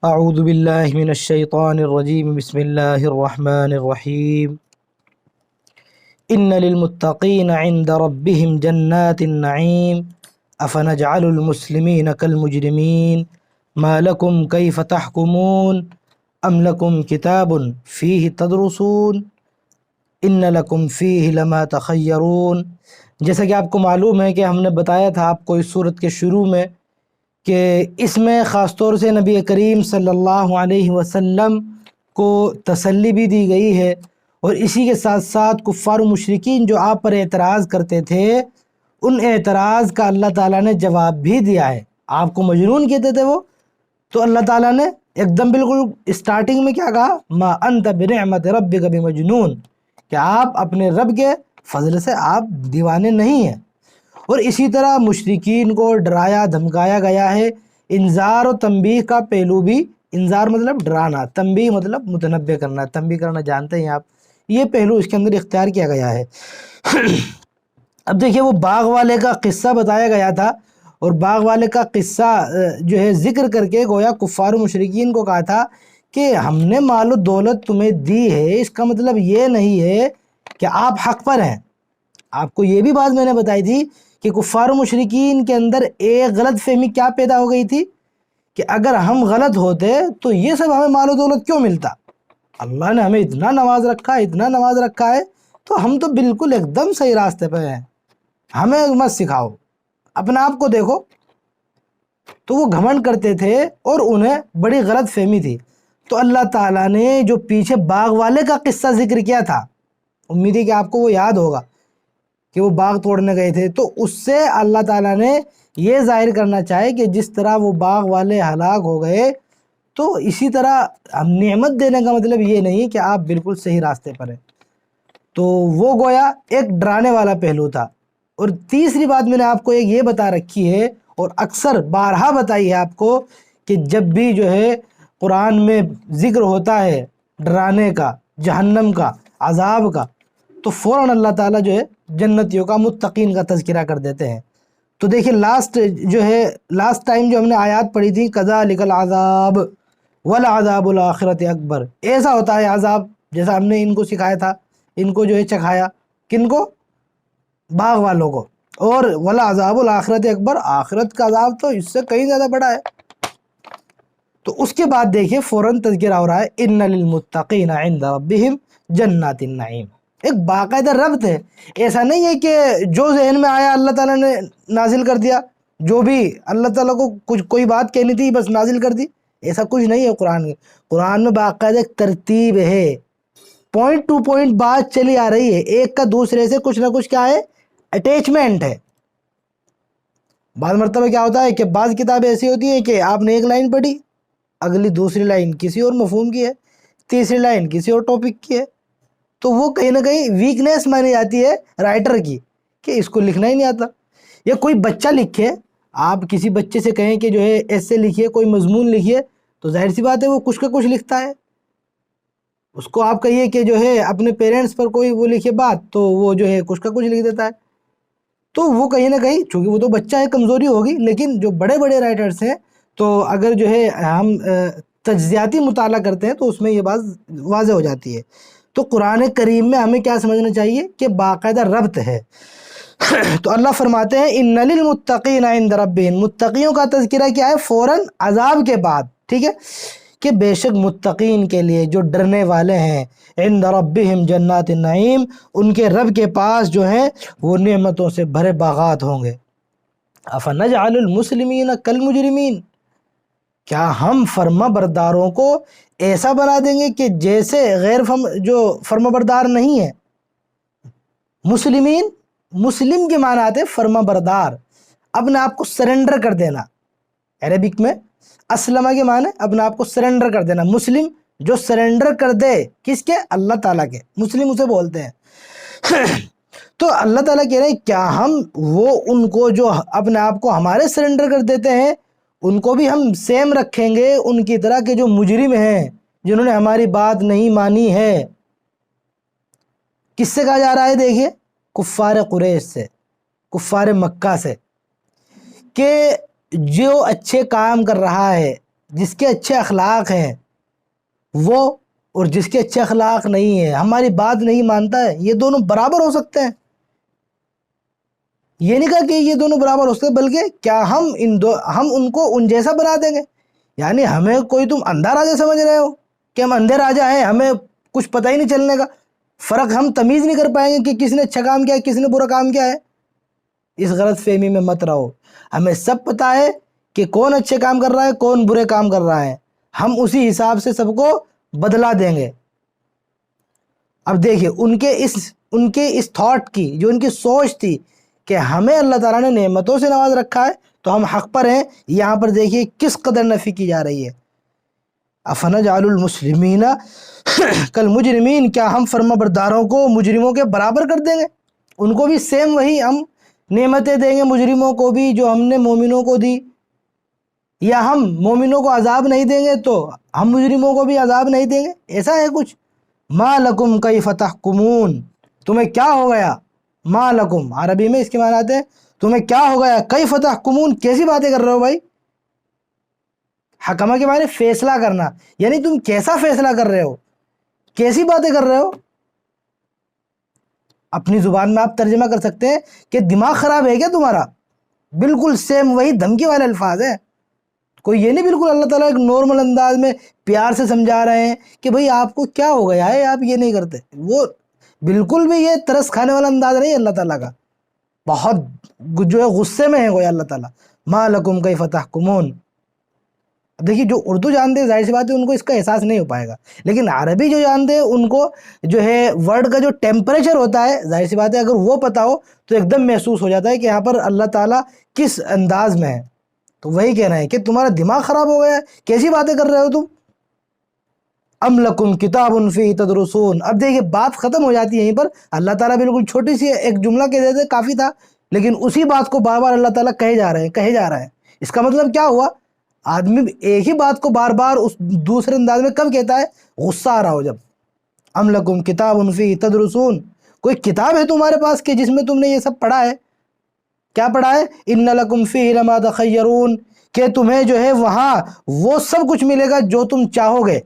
اعوذ باللہ من الشیطان الرجیم بسم اللہ الرحمن الرحیم ان للمتقین عند ربهم جنات النعیم افنجعل المسلمین کالمجرمین ما لکم کیف تحکمون ام لکم کتاب فیہ تدرسون ان لکم فیہ لما تخیرون۔ جیسا کہ آپ کو معلوم ہے کہ ہم نے بتایا تھا آپ کو اس صورت کے شروع میں کہ اس میں خاص طور سے نبی کریم صلی اللہ علیہ وسلم کو تسلی بھی دی گئی ہے، اور اسی کے ساتھ ساتھ کفار و مشرکین جو آپ پر اعتراض کرتے تھے ان اعتراض کا اللہ تعالیٰ نے جواب بھی دیا ہے۔ آپ کو مجنون کہتے تھے وہ، تو اللہ تعالیٰ نے ایک دم بالکل اسٹارٹنگ میں کیا کہا، ما انت بنعمت ربک بمجنون، کہ آپ اپنے رب کے فضل سے آپ دیوانے نہیں ہیں۔ اور اسی طرح مشرکین کو ڈرایا دھمکایا گیا ہے۔ انذار و تنبیہ کا پہلو بھی، انذار مطلب ڈرانا، تنبیہ مطلب متنبہ کرنا، تنبیہ کرنا جانتے ہیں آپ، یہ پہلو اس کے اندر اختیار کیا گیا ہے۔ اب دیکھیے وہ باغ والے کا قصہ بتایا گیا تھا، اور باغ والے کا قصہ جو ہے ذکر کر کے گویا کفار و مشرکین کو کہا تھا کہ ہم نے مال و دولت تمہیں دی ہے، اس کا مطلب یہ نہیں ہے کہ آپ حق پر ہیں۔ آپ کو یہ بھی بات میں نے بتائی تھی کہ کفار و مشرکین کے اندر ایک غلط فہمی کیا پیدا ہو گئی تھی کہ اگر ہم غلط ہوتے تو یہ سب ہمیں مال و دولت کیوں ملتا، اللہ نے ہمیں اتنا نواز رکھا ہے، اتنا نواز رکھا ہے، تو ہم تو بالکل ایک دم صحیح راستے پہ ہیں، ہمیں مت سکھاؤ، اپنے آپ کو دیکھو۔ تو وہ گھمنڈ کرتے تھے اور انہیں بڑی غلط فہمی تھی۔ تو اللہ تعالیٰ نے جو پیچھے باغ والے کا قصہ ذکر کیا تھا، امید ہے کہ آپ کو وہ یاد ہوگا کہ وہ باغ توڑنے گئے تھے، تو اس سے اللہ تعالیٰ نے یہ ظاہر کرنا چاہے کہ جس طرح وہ باغ والے ہلاک ہو گئے، تو اسی طرح ہم نعمت دینے کا مطلب یہ نہیں کہ آپ بالکل صحیح راستے پر ہیں۔ تو وہ گویا ایک ڈرانے والا پہلو تھا۔ اور تیسری بات میں نے آپ کو ایک یہ بتا رکھی ہے، اور اکثر بارہا بتائی ہے آپ کو، کہ جب بھی جو ہے قرآن میں ذکر ہوتا ہے ڈرانے کا، جہنم کا، عذاب کا، تو فوراً اللہ تعالیٰ جو ہے جنتیوں کا، متقین کا تذکرہ کر دیتے ہیں۔ تو دیکھیں لاسٹ ٹائم جو ہم نے آیات پڑھی تھی، کذالک العذاب والعذاب الآخرۃ اکبر، ایسا ہوتا ہے عذاب جیسا ہم نے ان کو سکھایا تھا، ان کو جو ہے چکھایا، کن کو؟ باغ والوں کو۔ اور والعذاب الآخرۃ اکبر، آخرت کا عذاب تو اس سے کہیں زیادہ بڑا ہے۔ تو اس کے بعد دیکھیے فوراً تذکرہ ہو رہا ہے ان للمتقین عند ربهم جنات النعیم، ایک باقاعدہ ربط ہے۔ ایسا نہیں ہے کہ جو ذہن میں آیا اللہ تعالیٰ نے نازل کر دیا، جو بھی اللہ تعالیٰ کو کچھ کوئی بات کہنی تھی بس نازل کر دی، ایسا کچھ نہیں ہے قرآن میں۔ قرآن میں باقاعدہ ایک ترتیب ہے، پوائنٹ ٹو پوائنٹ بات چلی آ رہی ہے، ایک کا دوسرے سے کچھ نہ کچھ کیا ہے، اٹیچمنٹ ہے۔ بعض مرتبہ کیا ہوتا ہے کہ بعض کتابیں ایسی ہوتی ہیں کہ آپ نے ایک لائن پڑھی، اگلی دوسری لائن کسی اور مفہوم کی ہے، تیسری لائن کسی اور ٹاپک کی ہے، تو وہ کہیں نہ کہیں ویکنیس مانی جاتی ہے رائٹر کی کہ اس کو لکھنا ہی نہیں آتا۔ یا کوئی بچہ لکھے، آپ کسی بچے سے کہیں کہ جو ہے ایسے لکھیے، کوئی مضمون لکھیے، تو ظاہر سی بات ہے وہ کچھ کا کچھ لکھتا ہے۔ اس کو آپ کہیے کہ جو ہے اپنے پیرنٹس پر کوئی وہ لکھے بات، تو وہ جو ہے کچھ کا کچھ لکھ دیتا ہے۔ تو وہ کہیں نہ کہیں، چونکہ وہ تو بچہ ہے، کمزوری ہوگی، لیکن جو بڑے بڑے رائٹرز ہیں تو اگر جو ہے ہم تجزیاتی مطالعہ کرتے ہیں تو اس میں یہ بات واضح ہو جاتی ہے۔ تو قرآن کریم میں ہمیں کیا سمجھنا چاہیے کہ باقاعدہ ربط ہے۔ تو اللہ فرماتے ہیں ان للمتقین عند ربهم، متقیوں کا تذکرہ کیا ہے؟ فوراً عذاب کے بعد، ٹھیک ہے، کہ بے شک متقین کے لیے جو ڈرنے والے ہیں، عند ربهم جنات النعیم، ان کے رب کے پاس جو ہیں وہ نعمتوں سے بھرے باغات ہوں گے۔ افنجعل المسلمین کالمجرمین، کیا ہم فرما برداروں کو ایسا بنا دیں گے کہ جیسے جو فرما بردار نہیں ہے؟ مسلمین، مسلم کے معنی آتے فرما بردار، اپنے آپ کو سرنڈر کر دینا۔ عربک میں اسلمہ کے معنی اپنے آپ کو سرنڈر کر دینا۔ مسلم جو سرنڈر کر دے، کس کے؟ اللہ تعالیٰ کے، مسلم اسے بولتے ہیں۔ تو اللہ تعالیٰ کہہ رہے ہیں کیا ہم ان کو جو اپنے آپ کو ہمارے سرنڈر کر دیتے ہیں، ان کو بھی ہم سیم رکھیں گے ان کی طرح کے جو مجرم ہیں، جنہوں نے ہماری بات نہیں مانی ہے؟ کس سے کہا جا رہا ہے؟ دیکھیے کفار قریش سے، کفار مکہ سے، کہ جو اچھے کام کر رہا ہے، جس کے اچھے اخلاق ہیں وہ اور جس کے اچھے اخلاق نہیں ہیں، ہماری بات نہیں مانتا ہے، یہ دونوں برابر ہو سکتے ہیں؟ یہ نہیں کہا کہ یہ دونوں برابر ہو سکتے ہیں، بلکہ کیا ہم ان کو ان جیسا بنا دیں گے؟ یعنی ہمیں کوئی تم اندھا راجا سمجھ رہے ہو کہ ہم اندھے راجا ہیں، ہمیں کچھ پتہ ہی نہیں چلنے کا، فرق ہم تمیز نہیں کر پائیں گے کہ کس نے اچھا کام کیا ہے کس نے برا کام کیا ہے؟ اس غلط فہمی میں مت رہو، ہمیں سب پتہ ہے کہ کون اچھے کام کر رہا ہے کون برے کام کر رہا ہے، ہم اسی حساب سے سب کو بدلا دیں گے۔ اب دیکھیے ان کے اس تھاٹ کی، جو ان کی سوچ تھی کہ ہمیں اللہ تعالیٰ نے نعمتوں سے نواز رکھا ہے تو ہم حق پر ہیں، یہاں پر دیکھیے کس قدر نفی کی جا رہی ہے۔ افنجعل المسلمین کالمجرمین، کیا ہم فرما برداروں کو مجرموں کے برابر کر دیں گے؟ ان کو بھی سیم وہی ہم نعمتیں دیں گے مجرموں کو بھی جو ہم نے مومنوں کو دی، یا ہم مومنوں کو عذاب نہیں دیں گے تو ہم مجرموں کو بھی عذاب نہیں دیں گے؟ ایسا ہے کچھ؟ ما لکم کیف تحکمون، تمہیں کیا ہو گیا؟ ما لکم عربی میں اس کے معنی آتے ہیں تمہیں کیا ہو گیا، کیف تحکمون کیسی باتیں کر رہے ہو بھائی؟ حکمہ کے معنی فیصلہ کرنا، یعنی تم کیسا فیصلہ کر رہے ہو، کیسی باتیں کر رہے ہو؟ اپنی زبان میں آپ ترجمہ کر سکتے ہیں کہ دماغ خراب ہے کیا تمہارا؟ بالکل سیم وہی دھمکی والے الفاظ ہیں، کوئی یہ نہیں، بالکل اللہ تعالیٰ ایک نارمل انداز میں پیار سے سمجھا رہے ہیں کہ بھئی آپ کو کیا ہو گیا ہے، آپ یہ نہیں کرتے۔ وہ بالکل بھی یہ ترس کھانے والا انداز نہیں ہے اللہ تعالیٰ کا، بہت جو ہے غصے میں ہے گویا اللہ تعالیٰ۔ ما لکم کیف تحکمون، دیکھیے جو اردو جانتے ہیں ظاہر سی بات ہے ان کو اس کا احساس نہیں ہو پائے گا، لیکن عربی جو جانتے ہیں ان کو جو ہے ورڈ کا جو ٹیمپریچر ہوتا ہے ظاہر سی بات ہے اگر وہ پتہ ہو تو ایک دم محسوس ہو جاتا ہے کہ یہاں پر اللہ تعالیٰ کس انداز میں ہے۔ تو وہی کہہ رہے ہیں کہ تمہارا دماغ خراب ہو گیا ہے، کیسی باتیں کر رہے ہو تم؟ ام لکم کتاب فیہ تدرسون، اب دیکھیے بات ختم ہو جاتی ہے یہیں پر، اللہ تعالیٰ بالکل چھوٹی سی ایک جملہ کہہ دیتے کافی تھا، لیکن اسی بات کو بار بار اللہ تعالیٰ کہے جا رہے ہیں۔ اس کا مطلب کیا ہوا؟ آدمی ایک ہی بات کو بار بار اس دوسرے انداز میں کب کہتا ہے؟ غصہ آ رہا ہو جب۔ ام لکم کتاب فیہ تدرسون، کوئی کتاب ہے تمہارے پاس کہ جس میں تم نے یہ سب پڑھا ہے؟ کیا پڑھا ہے؟ ان لکم فیہ لما تخیرون، کہ تمہیں جو ہے وہاں وہ سب کچھ ملے گا جو تم چاہو گے،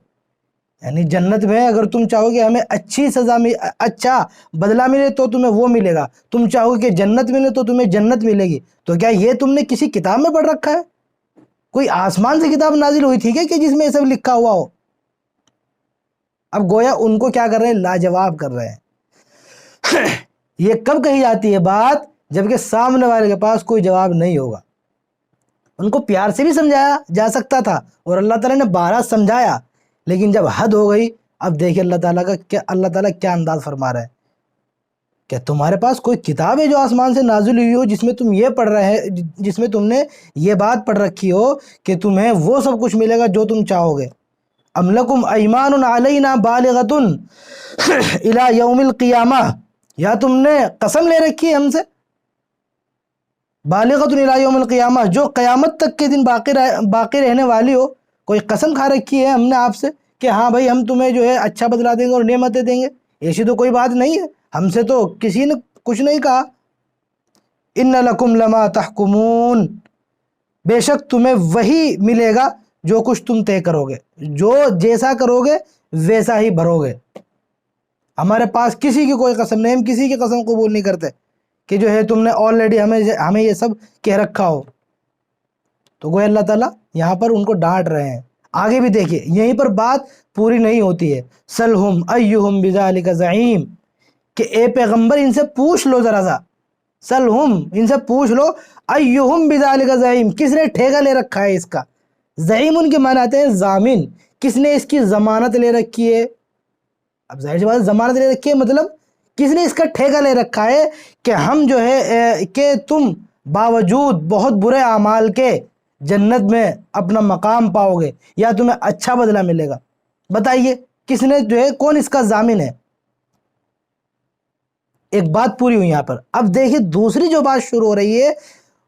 یعنی جنت میں اگر تم چاہو گے ہمیں اچھی سزا اچھا بدلہ ملے تو تمہیں وہ ملے گا، تم چاہو گے کہ جنت ملے تو تمہیں جنت ملے گی، تو کیا یہ تم نے کسی کتاب میں پڑھ رکھا ہے؟ کوئی آسمان سے کتاب نازل ہوئی تھی کہ جس میں یہ سب لکھا ہوا ہو؟ اب گویا ان کو کیا کر رہے ہیں؟ لاجواب کر رہے ہیں۔ یہ کب کہی جاتی ہے بات؟ جبکہ سامنے والے کے پاس کوئی جواب نہیں ہوگا۔ ان کو پیار سے بھی سمجھایا جا سکتا تھا اور اللہ تعالیٰ نے بارہ سمجھایا، لیکن جب حد ہو گئی، اب دیکھیں اللہ تعالیٰ کیا انداز فرما رہا ہے کہ تمہارے پاس کوئی کتاب ہے جو آسمان سے نازل ہوئی ہو جس میں تم یہ پڑھ رہے ہیں، جس میں تم نے یہ بات پڑھ رکھی ہو کہ تمہیں وہ سب کچھ ملے گا جو تم چاہو گے؟ ام لکم ایمان علینا بالغۃ الی یوم القیامہ، یا تم نے قسم لے رکھی ہے ہم سے بالغۃ الی یوم القیامہ، جو قیامت تک کے دن باقی رہنے والی ہو، کوئی قسم کھا رکھی ہے ہم نے آپ سے کہ ہاں بھائی ہم تمہیں جو ہے اچھا بدلا دیں گے اور نعمتیں دیں گے؟ ایسی تو کوئی بات نہیں ہے، ہم سے تو کسی نے کچھ نہیں کہا۔ ان لکم لما تحکمون، بے شک تمہیں وہی ملے گا جو کچھ تم طے کرو گے، جو جیسا کرو گے ویسا ہی بھرو گے۔ ہمارے پاس کسی کی کوئی قسم نہیں، ہم کسی کی قسم قبول نہیں کرتے کہ جو ہے تم نے آلریڈی ہمیں یہ سب کہہ رکھا ہو۔ تو گویا اللہ تعالیٰ یہاں پر ان کو ڈانٹ رہے ہیں۔ آگے بھی دیکھیے یہیں پر بات پوری نہیں ہوتی ہے، سلہم ایہم بذالک زعیم، کہ اے پیغمبر ان سے پوچھ لو ذرا سا، سلہم ان سے پوچھ لو، ایہم بذالک زعیم، کس نے ٹھیکہ لے رکھا ہے اس کا؟ زعیم ان کے معنی آتے ہیں ضامن، کس نے اس کی ضمانت لے رکھی ہے؟ اب ظاہر سی بات ہے ضمانت لے رکھی ہے مطلب کس نے اس کا ٹھیکہ لے رکھا ہے کہ ہم جو ہے کہ تم باوجود بہت برے اعمال کے جنت میں اپنا مقام پاؤ گے یا تمہیں اچھا بدلہ ملے گا؟ بتائیے کس نے جو ہے، کون اس کا ضامن ہے؟ ایک بات پوری ہوئی یہاں پر۔ اب دیکھیے دوسری جو بات شروع ہو رہی ہے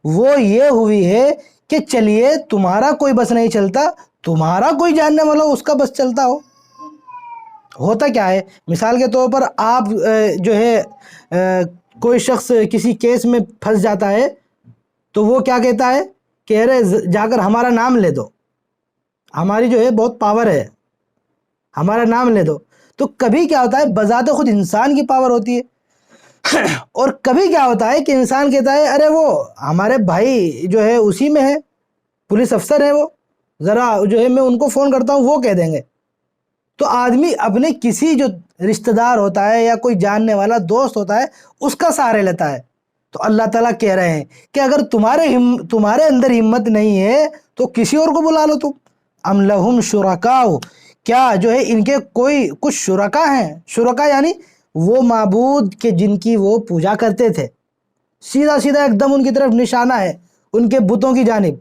وہ یہ ہوئی ہے کہ چلیے تمہارا کوئی بس نہیں چلتا، تمہارا کوئی جاننے والا اس کا بس چلتا ہو۔ ہوتا کیا ہے، مثال کے طور پر آپ جو ہے کوئی شخص کسی کیس میں پھنس جاتا ہے تو وہ کیا کہتا ہے کہ ارے جا کر ہمارا نام لے دو، ہماری جو ہے بہت پاور ہے، ہمارا نام لے دو. تو کبھی کیا ہوتا ہے بذات خود انسان کی پاور ہوتی ہے، اور کبھی کیا ہوتا ہے کہ انسان کہتا ہے ارے وہ ہمارے بھائی جو ہے اسی میں ہے، پولیس افسر ہے، وہ ذرا جو ہے میں ان کو فون کرتا ہوں وہ کہہ دیں گے. تو آدمی اپنے کسی جو رشتہ دار ہوتا ہے یا کوئی جاننے والا دوست ہوتا ہے اس کا سہارا لیتا ہے. تو اللہ تعالیٰ کہہ رہے ہیں کہ اگر تمہارے اندر ہمت نہیں ہے تو کسی اور کو بلا لو تم. ام لہم شرکاء، کیا جو ہے ان کے کوئی کچھ شرکا ہیں. شرکا یعنی وہ معبود کہ جن کی وہ پوجا کرتے تھے، سیدھا سیدھا ایک دم ان کی طرف نشانہ ہے ان کے بتوں کی جانب.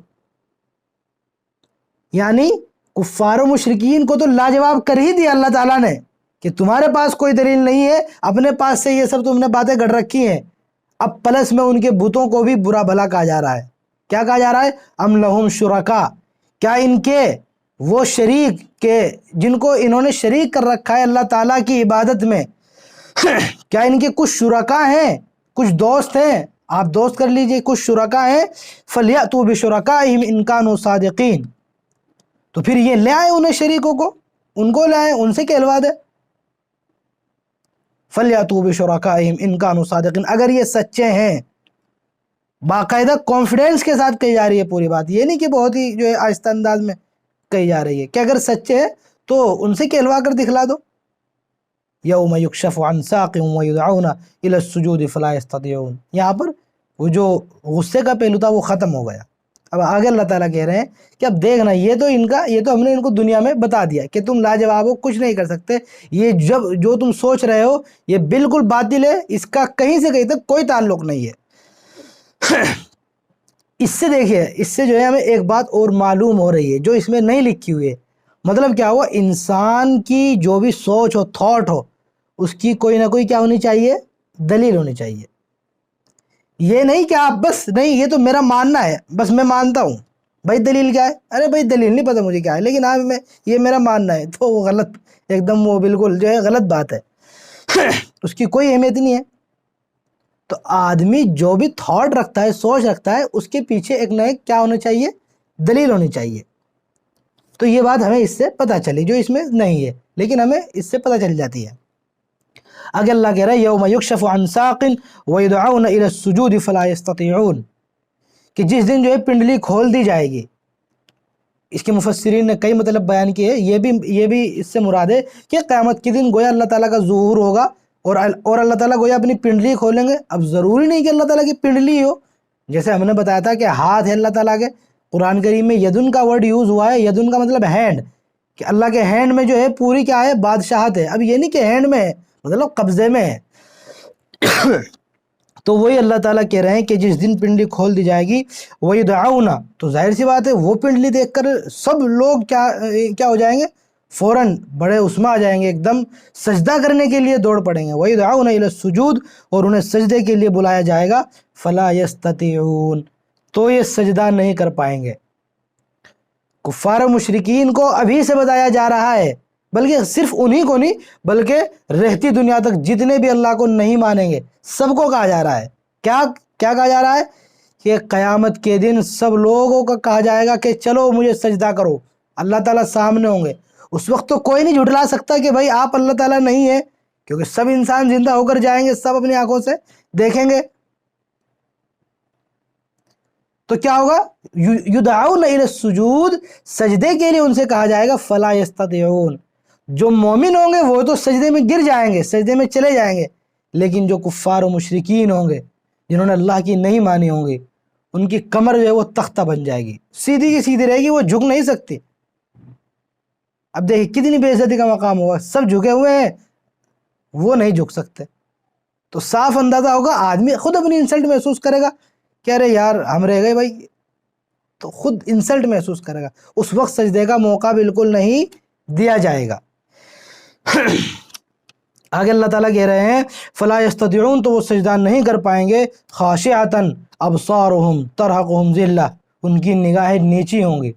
یعنی کفار و مشرکین کو تو لاجواب کر ہی دیا اللہ تعالیٰ نے کہ تمہارے پاس کوئی دلیل نہیں ہے، اپنے پاس سے یہ سب تم نے باتیں گڑھ رکھی ہیں. اب پلس میں ان کے بتوں کو بھی برا بھلا کہا جا رہا ہے. کیا کہا جا رہا ہے؟ ام لہم شرکا، کیا ان کے وہ شریک کے جن کو انہوں نے شریک کر رکھا ہے اللہ تعالیٰ کی عبادت میں، کیا ان کے کچھ شرکا ہیں، کچھ دوست ہیں، آپ دوست کر لیجئے، کچھ شرکا ہیں. فَلْيَأْتُوا بِشُرَكَائِهِمْ إِن كَانُوا صَادِقِينَ، تو پھر یہ لے آئے انہیں شریکوں کو، ان کو لے آئے، ان سے کہلوا دے. فَلْيَأْتُوا بِشُرَكَائِهِمْ إِن كَانُوا صَادِقِينَ، اگر یہ سچے ہیں. باقاعدہ کانفیڈنس کے ساتھ کہی جا رہی ہے پوری بات، یہ نہیں کہ بہت ہی جو ہے آہستہ انداز میں کہی جا رہی ہے کہ اگر سچے ہیں تو ان سے کہلوا کر دکھلا دو. یوم یکشف عن ساق ویدعون الی السجود فلا یستطیعون، یہاں پر وہ جو غصے کا پہلو تھا وہ ختم ہو گیا. اب آگے اللہ تعالیٰ کہہ رہے ہیں کہ اب دیکھنا یہ تو ہم نے ان کو دنیا میں بتا دیا کہ تم لاجواب ہو، کچھ نہیں کر سکتے. یہ جو تم سوچ رہے ہو یہ بالکل باطل ہے، اس کا کہیں سے کہیں تک کوئی تعلق نہیں ہے. اس سے دیکھیے، اس سے جو ہے ہمیں ایک بات اور معلوم ہو رہی ہے جو اس میں نہیں لکھی ہوئی ہے. مطلب کیا ہوا، انسان کی جو بھی سوچ ہو، تھاٹ ہو، اس کی کوئی نہ کوئی کیا ہونی چاہیے، دلیل ہونی چاہیے. یہ نہیں کہ آپ بس نہیں یہ تو میرا ماننا ہے، بس میں مانتا ہوں، بھائی دلیل کیا ہے؟ ارے بھائی دلیل نہیں پتہ مجھے کیا ہے، لیکن یہ میرا ماننا ہے، تو وہ غلط، ایک دم وہ بالکل جو ہے غلط بات ہے. اس کی کوئی اہمیت نہیں ہے. تو آدمی جو بھی تھاٹ رکھتا ہے، سوچ رکھتا ہے، اس کے پیچھے ایک نہ ایک کیا ہونا چاہیے، دلیل ہونی چاہیے. تو یہ بات ہمیں اس سے پتہ چلی جو اس میں نہیں ہے، لیکن ہمیں اس سے پتہ چل جاتی ہے. اگر اللہ کہہ رہا ہے یوم یکشف عن ساق ویدعون الی السجود فلا یستطیعون، کہ جس دن جو ہے پنڈلی کھول دی جائے گی. اس کے مفسرین نے کئی مطلب بیان کیے، یہ بھی اس سے مراد ہے کہ قیامت کے دن گویا اللہ تعالیٰ کا ظہور ہوگا اور اللہ تعالیٰ گویا اپنی پنڈلی کھولیں گے. اب ضروری نہیں کہ اللہ تعالیٰ کی پنڈلی ہو، جیسے ہم نے بتایا تھا کہ ہاتھ ہے اللہ تعالیٰ کے. قرآن کریم میں یدن کا ورڈ یوز ہوا ہے، یدن کا مطلب ہینڈ، کہ اللہ کے ہینڈ میں جو ہے پوری کیا ہے، بادشاہت ہے. اب یہ نہیں کہ ہینڈ میں ہے، مطلب قبضے میں ہے. تو وہی اللہ تعالیٰ کہہ رہے ہیں کہ جس دن پنڈلی کھول دی جائے گی، وَيُدْعَوْنَ، تو ظاہر سی بات ہے وہ پنڈلی دیکھ کر سب لوگ کیا ہو جائیں گے، فوراً بڑے اس میں آ جائیں گے، ایک دم سجدہ کرنے کے لیے دوڑ پڑیں گے. وَيُدْعَوْنَ إِلَى السُّجُودِ، اور انہیں سجدے کے لیے بلایا جائے گا. فَلَا يَسْتَطِيعُونَ، تو یہ سجدہ نہیں کر پائیں گے. کفار و مشرکین کو ابھی سے بتایا جا رہا ہے، بلکہ صرف انہی کو نہیں بلکہ رہتی دنیا تک جتنے بھی اللہ کو نہیں مانیں گے سب کو کہا جا رہا ہے. کیا کہا جا رہا ہے؟ کہ قیامت کے دن سب لوگوں کو کہا جائے گا کہ چلو مجھے سجدہ کرو. اللہ تعالیٰ سامنے ہوں گے. اس وقت تو کوئی نہیں جھٹلا سکتا کہ بھائی آپ اللہ تعالیٰ نہیں ہیں، کیونکہ سب انسان زندہ ہو کر جائیں گے، سب اپنی آنکھوں سے دیکھیں گے. تو کیا ہوگا، یدعون الی السجود، سجدے کے لیے ان سے کہا جائے گا. فلا یستطیعون، جو مومن ہوں گے وہ تو سجدے میں گر جائیں گے، سجدے میں چلے جائیں گے. لیکن جو کفار و مشرکین ہوں گے، جنہوں نے اللہ کی نہیں مانی ہوں گی، ان کی کمر جو ہے وہ تختہ بن جائے گی، سیدھی کی سیدھی رہے گی، وہ جھک نہیں سکتی. اب دیکھیں کتنی بے عزتی کا مقام ہوگا، سب جھکے ہوئے ہیں، وہ نہیں جھک سکتے. تو صاف اندازہ ہوگا، آدمی خود اپنی انسلٹ محسوس کرے گا کہ ارے یار ہم رہ گئے بھائی، تو خود انسلٹ محسوس کرے گا. اس وقت سجدے کا موقع بالکل نہیں دیا جائے گا. آگے اللہ تعالیٰ کہہ رہے ہیں فلا یستطیعون، تو وہ سجدہ نہیں کر پائیں گے. خاشعۃ ابصارہم ترہقہم ذلہ، ان کی نگاہیں نیچی ہوں گی.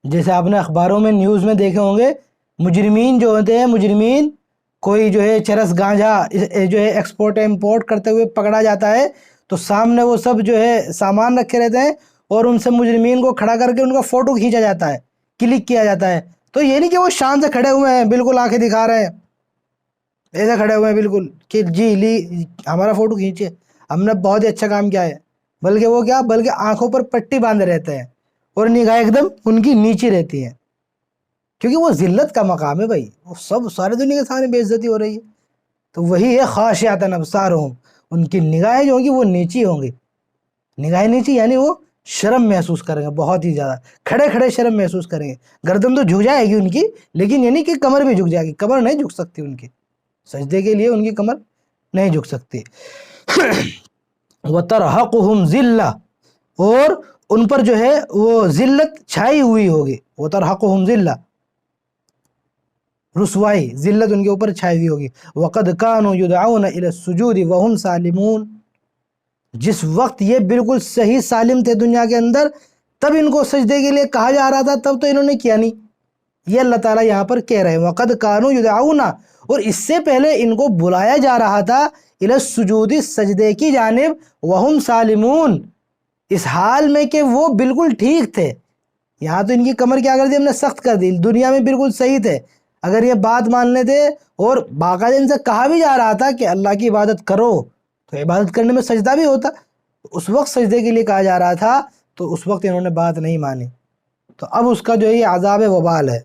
جیسے آپ نے اخباروں میں نیوز میں دیکھے ہوں گے، مجرمین جو ہوتے ہیں، مجرمین کوئی جو ہے چرس گانجا جو ہے ایکسپورٹ امپورٹ کرتے ہوئے پکڑا جاتا ہے، تو سامنے وہ سب جو ہے سامان رکھے رہتے ہیں اور ان سے مجرمین کو کھڑا کر کے ان کا فوٹو کھینچا جاتا ہے کلک کیا جاتا ہے. تو یہ نہیں کہ وہ شان سے کھڑے ہوئے ہیں بالکل آنکھیں دکھا رہے ہیں ایسے کھڑے ہوئے ہیں بالکل کہ جی لی ہمارا فوٹو کھینچے ہم نے بہت ہی اچھا کام کیا ہے، بلکہ وہ کیا، بلکہ آنکھوں پر پٹی باندھے رہتے ہیں اور نگاہ ایک دم ان کی نیچی رہتی ہے، کیونکہ وہ ذلت کا مقام ہے بھائی، وہ سب سارے دنیا کے سامنے بے عزتی ہو رہی ہے. تو وہی ہے خاشعۃ ابصارہم، ان کی نگاہیں جو ہوں گی وہ نیچی ہوں گی. نگاہیں نیچی یعنی وہ شرم محسوس کریں گے، بہت ہی زیادہ کھڑے کھڑے شرم محسوس کریں گے. گردن تو جھک جائے گی ان کی، لیکن یعنی کہ کمر بھی جھک جائے گی، کمر نہیں جھک سکتی ان کی، سجدے کے لیے ان کی کمر نہیں جھک سکتی. وَتَرْحَقُهُمْ ذِلَّةٌ، اور ان پر جو ہے وہ ذلت چھائی ہوئی ہوگی. وَتَرْحَقُهُمْ ذِلَّةٌ، رسوائی، ذلت ان کے اوپر چھائی ہوئی ہوگی. وَقَدْ كَانُوا يُدْعَوْنَ إِلَى السُّجُودِ وَهُمْ سَالِمُونَ، جس وقت یہ بالکل صحیح سالم تھے دنیا کے اندر، تب ان کو سجدے کے لیے کہا جا رہا تھا، تب تو انہوں نے کیا نہیں. یہ اللہ تعالیٰ یہاں پر کہہ رہے ہیں وَقَدْ كَانُوا يُدْعَوْنَ، اور اس سے پہلے ان کو بلایا جا رہا تھا إِلَى السُّجُودِ، سجدے کی جانب، وَهُمْ سَالِمُونَ، اس حال میں کہ وہ بالکل ٹھیک تھے. یہاں تو ان کی کمر کیا کر دی ہم نے، سخت کر دی. دنیا میں بالکل صحیح تھے، اگر یہ بات مان لیتے اور باقاعدہ ان سے کہا بھی جا رہا تھا کہ اللہ کی عبادت کرو، تو عبادت کرنے میں سجدہ بھی ہوتا، اس وقت سجدے کے لیے کہا جا رہا تھا، تو اس وقت انہوں نے بات نہیں مانی. تو اب اس کا جو ہے یہ عذاب وبال ہے.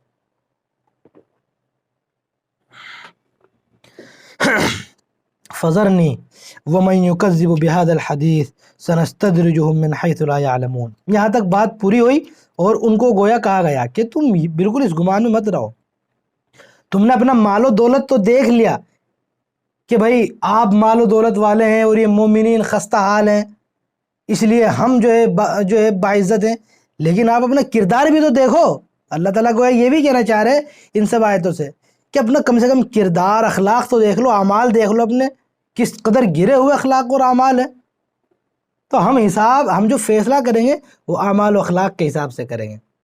فَذَرْنِي وَمَنْ يُكَذِّبُ بِهَذَا الْحَدِيثِ سَنَسْتَدْرِجُهُمْ مِنْ حَيْثُ لَا يَعْلَمُونَ. یہاں تک بات پوری ہوئی اور ان کو گویا کہا گیا کہ تم بالکل اس گمان میں مت رہو. تم نے اپنا مال و دولت تو دیکھ لیا کہ بھائی آپ مال و دولت والے ہیں اور یہ مومنین خستہ حال ہیں، اس لیے ہم جو ہے باعزت ہیں، لیکن آپ اپنا کردار بھی تو دیکھو. اللہ تعالیٰ کو یہ بھی کہنا چاہ رہے ان سب آیتوں سے کہ اپنا کم سے کم کردار اخلاق تو دیکھ لو، اعمال دیکھ لو اپنے، کس قدر گرے ہوئے اخلاق اور اعمال ہیں. تو ہم جو فیصلہ کریں گے وہ اعمال و اخلاق کے حساب سے کریں گے.